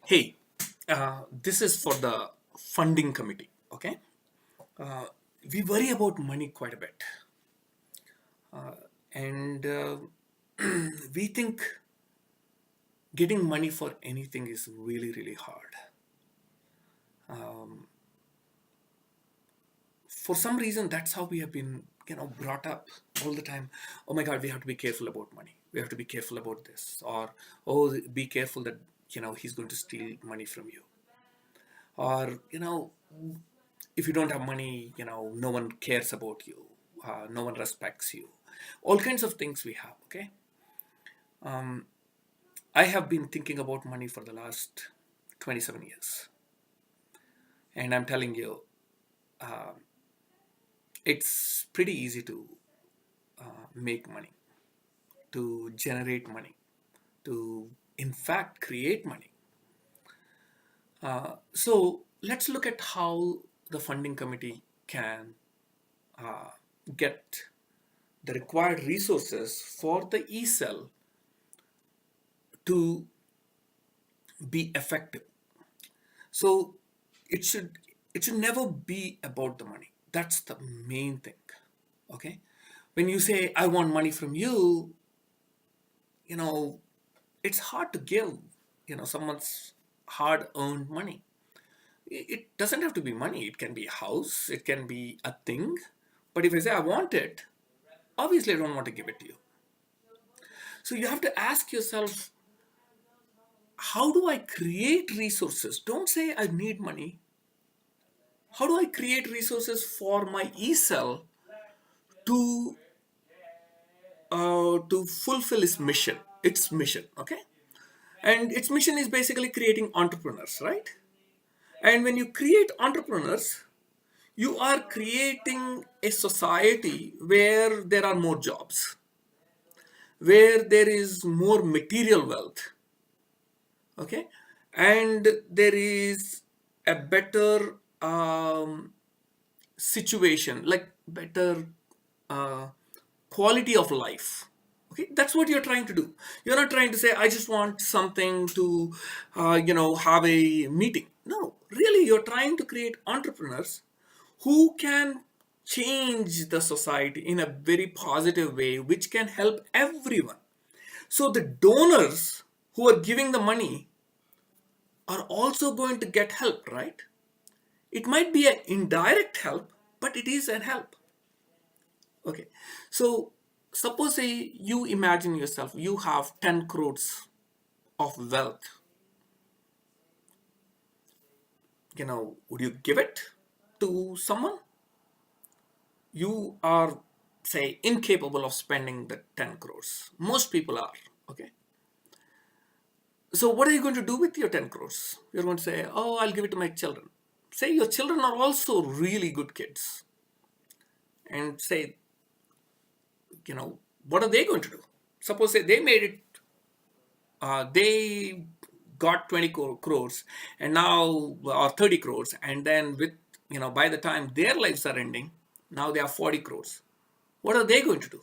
Hey, this is for the funding committee. Okay, uh, we worry about money quite a bit, and we think getting money for anything is really, really hard. For some reason, that's how we have been, brought up all the time. Oh my God, we have to be careful about money. We have to be careful about this, or oh, be careful that he's going to steal money from you, or if you don't have money, no one cares about you, no one respects you, all kinds of things we have. Okay, I have been thinking about money for the last 27 years, and I'm telling you, it's pretty easy to make money, to generate money, to in fact create money. So let's look at how the funding committee can get the required resources for the e-cell to be effective. So it should it should never be about the money. That's the main thing. Okay? When you say I want money from you, you know, it's hard to give, someone's hard earned money. It doesn't have to be money. It can be a house, it can be a thing. But if I say I want it, obviously I don't want to give it to you. So you have to ask yourself, how do I create resources? Don't say I need money. How do I create resources for my e-cell to to fulfill its mission, okay? And its mission is basically creating entrepreneurs, right? And when you create entrepreneurs, you are creating a society where there are more jobs, where there is more material wealth, okay, and there is a better situation, like better uh, quality of life. Okay, that's what you're trying to do. You're not trying to say I just want something to have a meeting. No, really, you're trying to create entrepreneurs who can change the society in a very positive way, which can help everyone. So the donors who are giving the money are also going to get help, right? It might be an indirect help, but it is a help. Okay. So suppose you imagine yourself, you have 10 crores of wealth. Would you give it to someone? You are, say, incapable of spending the 10 crores. Most people are. Okay. So what are you going to do with your 10 crores? You're going to say, oh, I'll give it to my children. Say your children are also really good kids. And say, what are they going to do? Suppose say they made it, they got 20 crores and now, or 30 crores, and then with, by the time their lives are ending, now they have 40 crores. What are they going to do?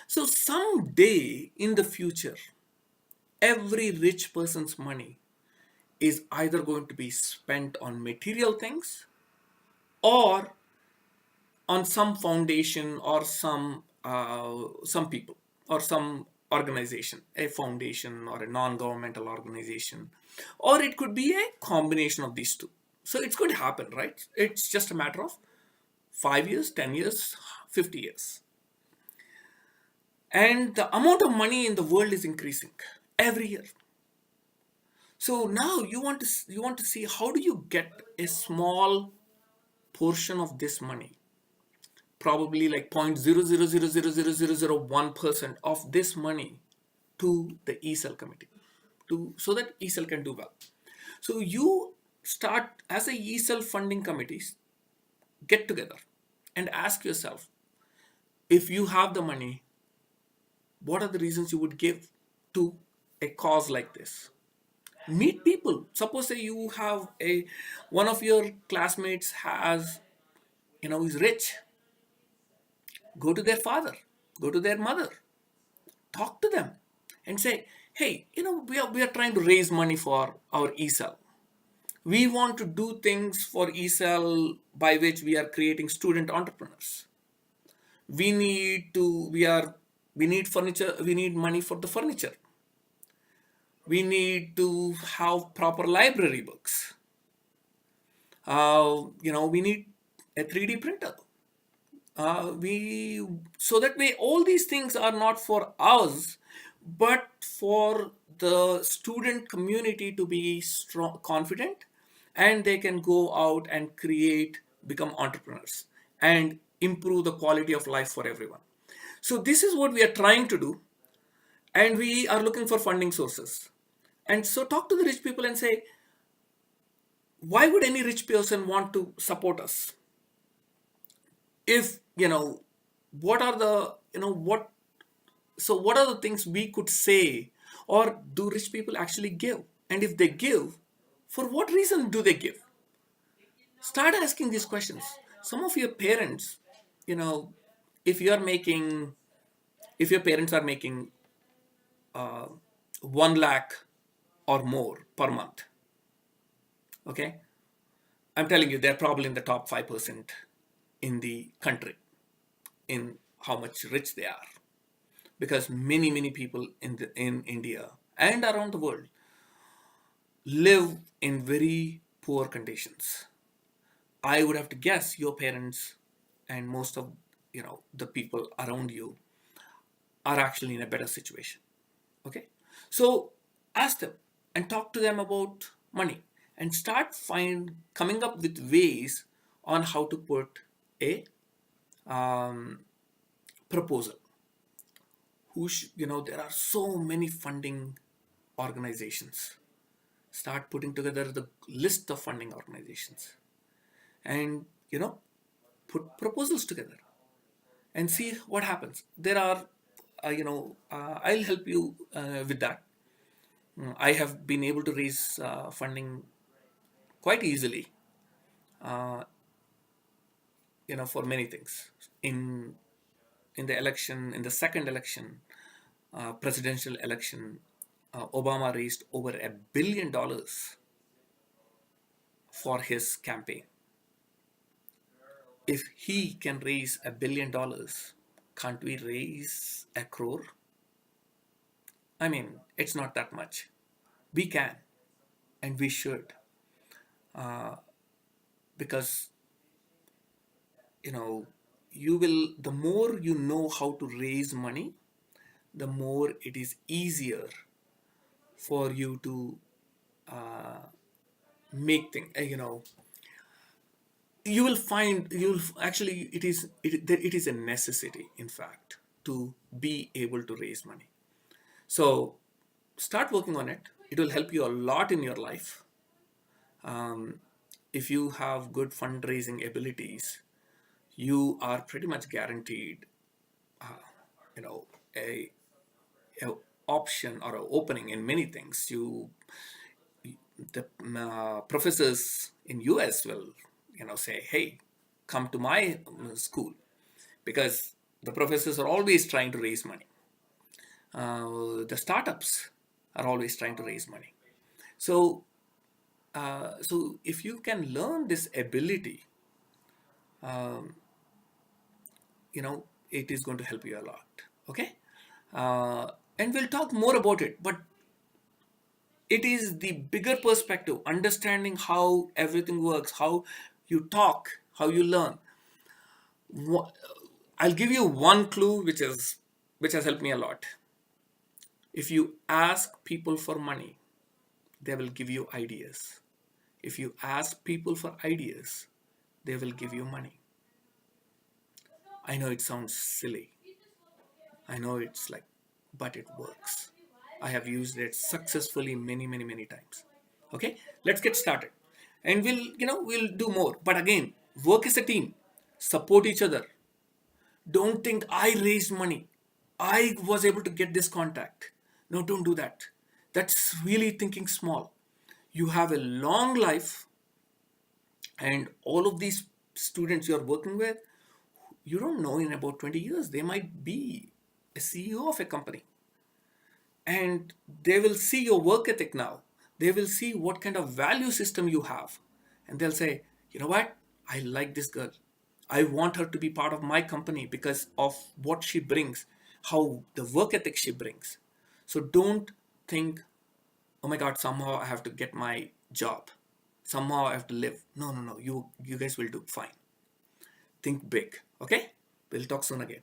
So someday in the future, every rich person's money is either going to be spent on material things or on some foundation or some people or some organization, a foundation or a non-governmental organization, or it could be a combination of these two. So it's going to happen, right? It's just a matter of 5 years, 10 years, 50 years. And the amount of money in the world is increasing every year. So now you want to see, how do you get a small portion of this money, probably like 0.0000001% of this money, to the e-cell committee, to so that e-cell can do well. So you start as a e-cell funding committees, get together and ask yourself, if you have the money, what are the reasons you would give to a cause like this? Meet people. Suppose that you have a one of your classmates has, is rich. Go to their father, go to their mother, talk to them and say, hey, we are trying to raise money for our ESL. We want to do things for ESL by which we are creating student entrepreneurs. We need furniture, we need money for the furniture. We need to have proper library books. We need a 3D printer. We So that way all these things are not for us, but for the student community to be strong, confident, and they can go out and create, become entrepreneurs, and improve the quality of life for everyone. So this is what we are trying to do, and we are looking for funding sources. And so talk to the rich people and say, why would any rich person want to support us? If what are the what so what are the things we could say, or do rich people actually give? And if they give, for what reason do they give? Start asking these questions. Some of your parents, you know if you are making if your parents are making 1 lakh or more per month, okay, I'm telling you, they're probably in the top 5% in the country in how much rich they are, because many people in India and around the world live in very poor conditions. I would have to guess your parents and most of the people around you are actually in a better situation. Okay, so ask them and talk to them about money, and start coming up with ways on how to put a um, proposal. There are so many funding organizations. Start putting together the list of funding organizations, and put proposals together and see what happens. There are I'll help you with that. I have been able to raise funding quite easily, for many things. In the election, in the second election, presidential election, Obama raised over $1 billion for his campaign. If he can raise $1 billion, can't we raise a crore? I mean, it's not that much. We can, and we should, because you know the more you know how to raise money, the more it is easier for you to make things. You will find you'll actually it is a necessity, in fact, to be able to raise money. So start working on it. It will help you a lot in your life. If you have good fundraising abilities, you are pretty much guaranteed you know a, a option or an opening in many things. The professors in US will say, hey, come to my school, because the professors are always trying to raise money. The startups are always trying to raise money. So if you can learn this ability, it is going to help you a lot. Okay, and we'll talk more about it, but it is the bigger perspective, understanding how everything works, how you talk, how you learn. I'll give you one clue, which has helped me a lot. If you ask people for money, they will give you ideas. If you ask people for ideas, they will give you money. I know it sounds silly. I know it's like, but it works. I have used it successfully many times. Okay, let's get started. And we'll do more. But again, work as a team, support each other. Don't think I raised money, I was able to get this contact. No, don't do that. That's really thinking small. You have a long life, and all of these students you're working with, you don't know, in about 20 years, they might be a CEO of a company. and they will see your work ethic now. They will see what kind of value system you have, and they'll say, you know what, I like this girl. I want her to be part of my company because of what she brings, how the work ethic she brings. So don't think, oh my god, somehow I have to get my job, somehow I have to live. No, no, no, you guys will do fine. Think big. Okay, we'll talk soon again.